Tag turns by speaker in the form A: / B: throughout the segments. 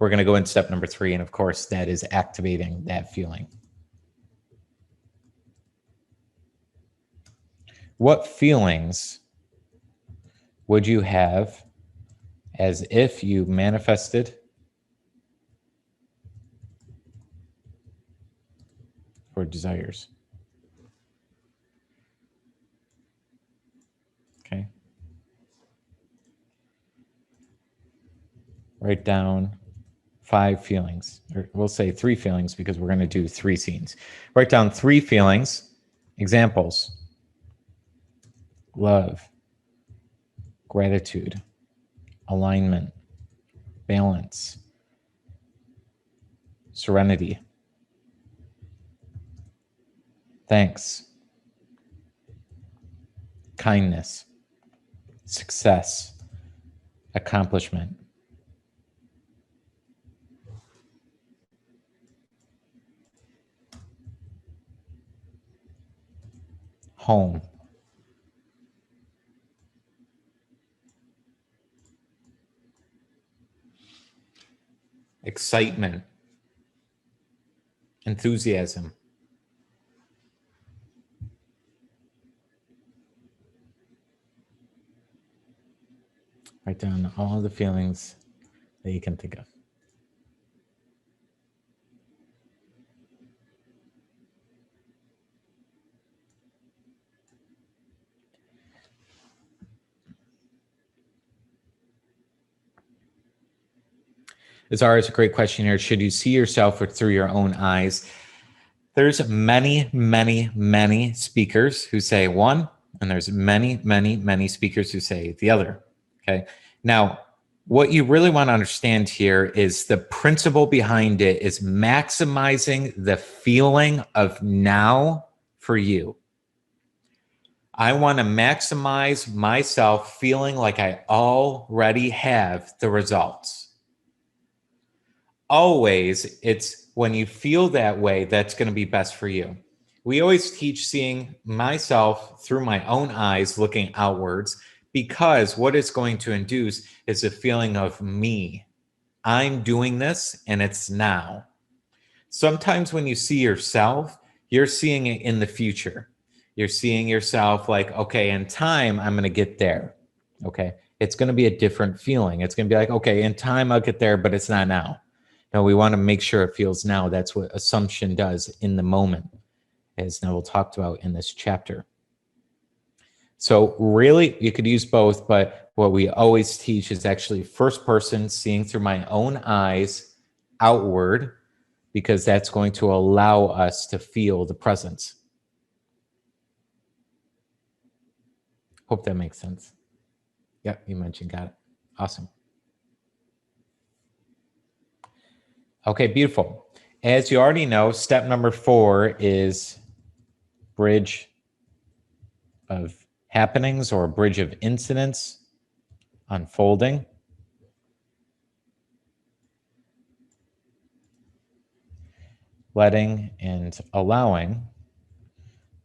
A: we're going to go into step number 3. And of course, that is activating that feeling. What feelings would you have as if you manifested or desires? Okay. Write down 5 feelings, or we'll say 3 feelings because we're going to do 3 scenes. Write down 3 feelings, examples: love, gratitude, alignment, balance, serenity, thanks, kindness, success, accomplishment. Home. Excitement. Enthusiasm. Write down all the feelings that you can think of. Azara is a great question here. Should you see yourself through your own eyes? There's many, many, many speakers who say one, and there's many, many, many speakers who say the other. Okay. Now, what you really want to understand here is the principle behind it is maximizing the feeling of now for you. I want to maximize myself feeling like I already have the results. Always, it's when you feel that way, that's going to be best for you. We always teach seeing myself through my own eyes, looking outwards, because what it's going to induce is a feeling of me. I'm doing this and it's now. Sometimes when you see yourself, you're seeing it in the future. You're seeing yourself like, okay, in time, I'm going to get there. Okay. It's going to be a different feeling. It's going to be like, okay, in time, I'll get there, but it's not now. No, we want to make sure it feels now. That's what assumption does in the moment, as Neville talked about in this chapter. So really, you could use both, but what we always teach is actually first person, seeing through my own eyes outward, because that's going to allow us to feel the presence. Hope that makes sense. Yep, you mentioned, got it. Awesome. Okay, beautiful. As you already know, step number 4 is bridge of happenings or bridge of incidents unfolding. Letting and allowing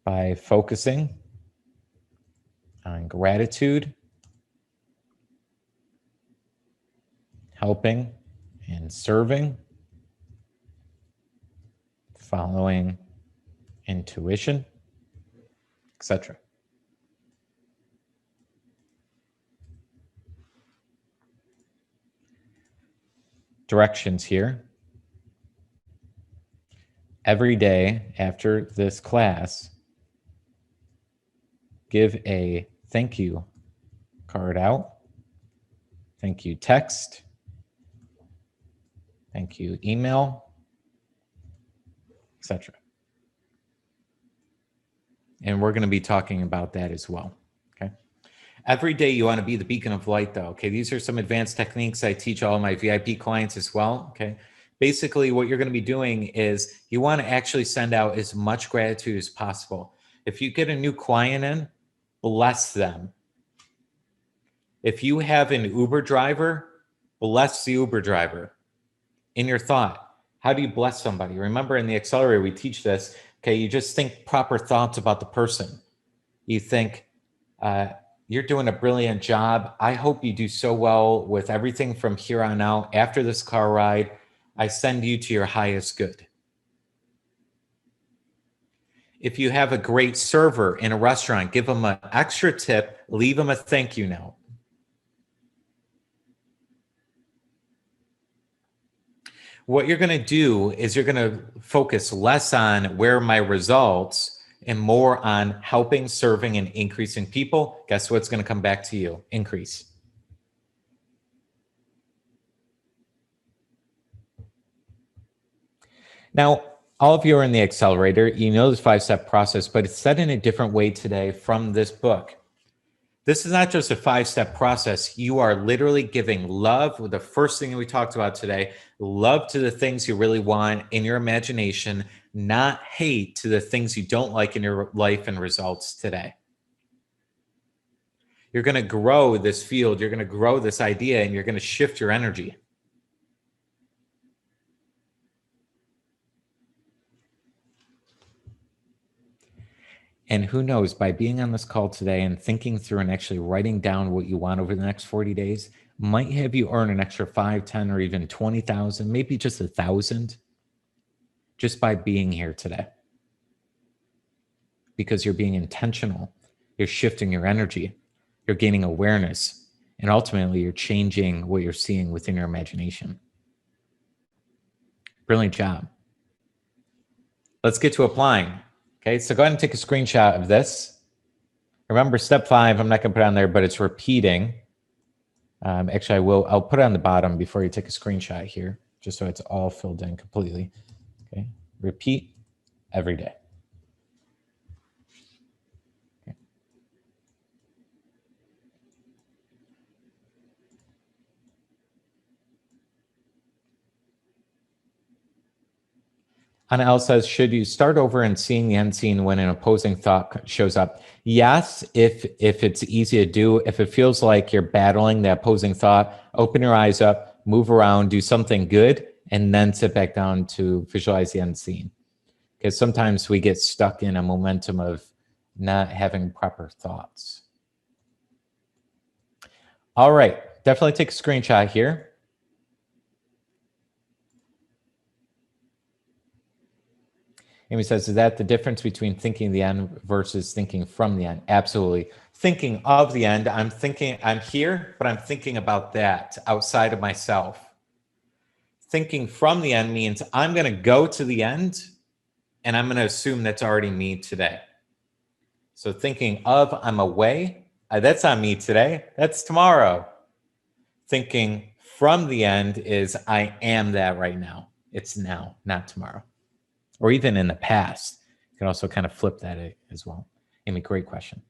A: by focusing on gratitude, helping and serving, following intuition, etc. Directions here. Every day after this class, give a thank you card out, thank you text, thank you email, etc. And we're going to be talking about that as well. Okay. Every day you want to be the beacon of light, though. Okay. These are some advanced techniques I teach all my VIP clients as well. Okay. Basically, what you're going to be doing is you want to actually send out as much gratitude as possible. If you get a new client in, bless them. If you have an Uber driver, bless the Uber driver. In your thought, how do you bless somebody? Remember, in the accelerator, we teach this. Okay, you just think proper thoughts about the person. You think, You're doing a brilliant job. I hope you do so well with everything from here on out. After this car ride, I send you to your highest good. If you have a great server in a restaurant, give them an extra tip, leave them a thank you note. What you're going to do is you're going to focus less on where my results and more on helping, serving, and increasing people. Guess what's going to come back to you? Increase. Now, all of you are in the accelerator. You know this 5-step process, but it's said in a different way today from this book. This is not just a 5-step process. You are literally giving love, the first thing we talked about today, love to the things you really want in your imagination, not hate to the things you don't like in your life and results today. You're going to grow this field. You're going to grow this idea, and you're going to shift your energy. And who knows, by being on this call today and thinking through and actually writing down what you want over the next 40 days might have you earn an extra 5, 10, or even 20,000, maybe just 1,000 just by being here today. Because you're being intentional, you're shifting your energy, you're gaining awareness, and ultimately you're changing what you're seeing within your imagination. Brilliant job. Let's get to applying. Okay, so go ahead and take a screenshot of this. Remember, step 5, I'm not going to put it on there, but it's repeating. Actually, I'll put it on the bottom before you take a screenshot here, just so it's all filled in completely. Okay, repeat every day. Okay. Anna L says, should you start over and seeing the end scene when an opposing thought shows up? Yes, if it's easy to do. If it feels like you're battling the opposing thought, open your eyes up, move around, do something good, and then sit back down to visualize the end scene. Because sometimes we get stuck in a momentum of not having proper thoughts. All right, definitely take a screenshot here. Amy says, is that the difference between thinking the end versus thinking from the end? Absolutely. Thinking of the end, I'm here, but I'm thinking about that outside of myself. Thinking from the end means I'm going to go to the end and I'm going to assume that's already me today. So thinking of, I'm away, that's not me today, that's tomorrow. Thinking from the end is I am that right now. It's now, not tomorrow. Or even in the past. You can also kind of flip that as well. Amy, great question.